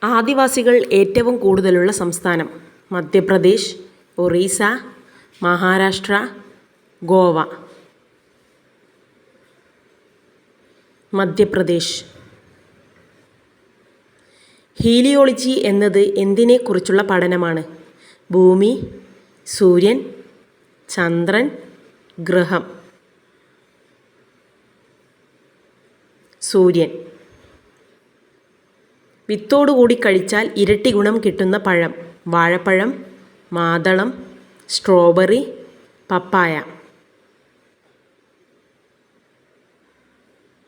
ആദിവാസികൾ ഏറ്റവും കൂടുതലുള്ള സംസ്ഥാനം: മധ്യപ്രദേശ്, ഒറീസ, മഹാരാഷ്ട്ര, ഗോവ. മധ്യപ്രദേശ്. ഹീലിയോളജി എന്നത് എന്തിനെക്കുറിച്ചുള്ള പഠനമാണ്? ഭൂമി, സൂര്യൻ, ചന്ദ്രൻ, ഗ്രഹം. സൂര്യൻ. വിത്തോടുകൂടി കഴിച്ചാൽ ഇരട്ടി ഗുണം കിട്ടുന്ന പഴം: വാഴപ്പഴം, മാതളം, സ്ട്രോബെറി, പപ്പായ.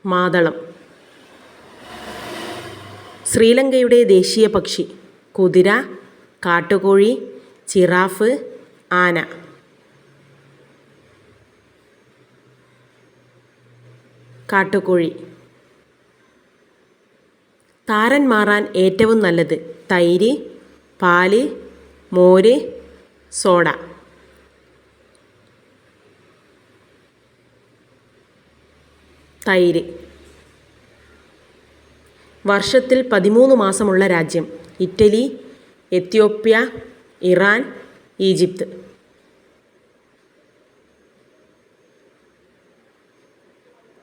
മാതളം. ശ്രീലങ്കയുടെ ദേശീയ പക്ഷി: കുതിര, കാട്ടുകോഴി, ജിറാഫ്, ആന. കാട്ടുകോഴി. താരൻ മാറാൻ ഏറ്റവും നല്ലത്: തൈര്, പാല്, മോര്, സോഡ. തൈര്. വർഷത്തിൽ 13 മാസമുള്ള രാജ്യം: Italy, Ethiopia, Iran, Egypt.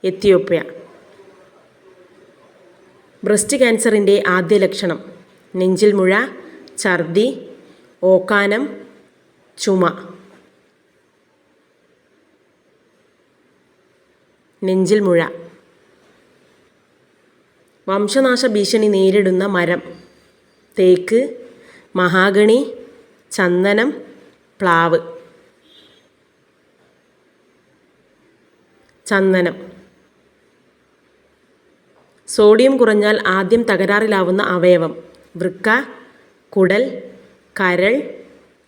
Ethiopia. Breast ക്യാൻസറിൻ്റെ ആദ്യ ലക്ഷണം: നെഞ്ചിൽ മുഴ, ഛർദി, ഓക്കാനം, ചുമ. നെഞ്ചിൽ മുഴ. വംശനാശ ഭീഷണി നേരിടുന്ന മരം: തേക്ക്, മഹാഗണി, ചന്ദനം, പ്ലാവ്. ചന്ദനം. സോഡിയം കുറഞ്ഞാൽ ആദ്യം തകരാറിലാവുന്ന അവയവം: വൃക്ക, കുടൽ, കരൾ,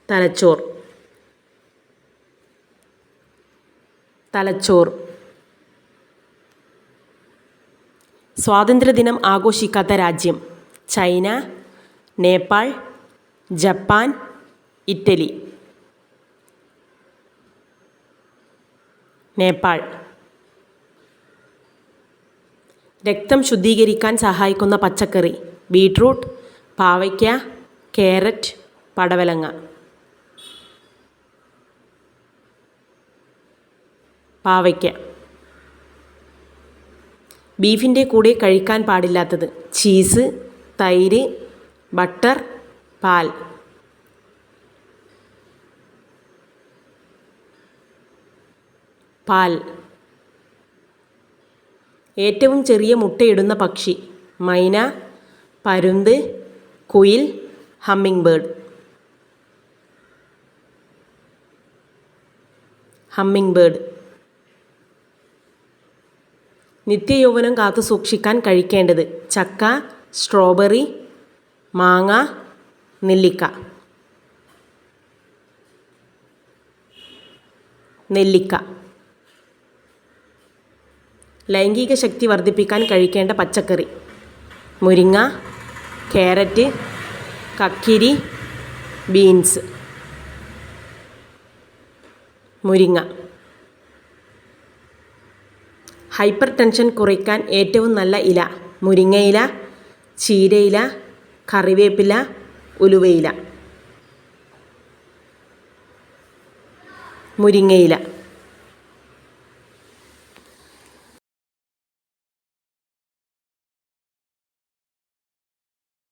തലച്ചോർ. തലച്ചോർ. സ്വാതന്ത്ര്യദിനം ആഘോഷിക്കാത്ത രാജ്യം: China, Nepal, Japan, Italy. Nepal. രക്തം ശുദ്ധീകരിക്കാൻ സഹായിക്കുന്ന പച്ചക്കറി: ബീട്രൂട്ട്, പാവയ്ക്ക, കാരറ്റ്, പടവലങ്ങ. പാവയ്ക്ക. ബീഫിൻ്റെ കൂടെ കഴിക്കാൻ പാടില്ലാത്തത്: ചീസ്, തൈര്, ബട്ടർ, പാൽ. പാൽ. ഏറ്റവും ചെറിയ മുട്ടയിടുന്ന പക്ഷി: മൈന, പരുന്ത്, കുയിൽ, ഹമ്മിങ് ബേർഡ്. Hummingbird. നിത്യയൗവനം കാത്തു സൂക്ഷിക്കാൻ കഴിക്കേണ്ടത്: ചക്ക, സ്ട്രോബെറി, മാങ്ങ, നെല്ലിക്ക. നെല്ലിക്ക. ലൈംഗിക ശക്തി വർദ്ധിപ്പിക്കാൻ കഴിക്കേണ്ട പച്ചക്കറി: മുരിങ്ങ, കാരറ്റ്, കക്കിരി, ബീൻസ്. മുരിങ്ങ. ഹൈപ്പർ ടെൻഷൻ കുറയ്ക്കാൻ ഏറ്റവും നല്ല ഇല: മുരിങ്ങയില, ചീരയില, കറിവേപ്പില, ഉലുവയില. മുരിങ്ങയില.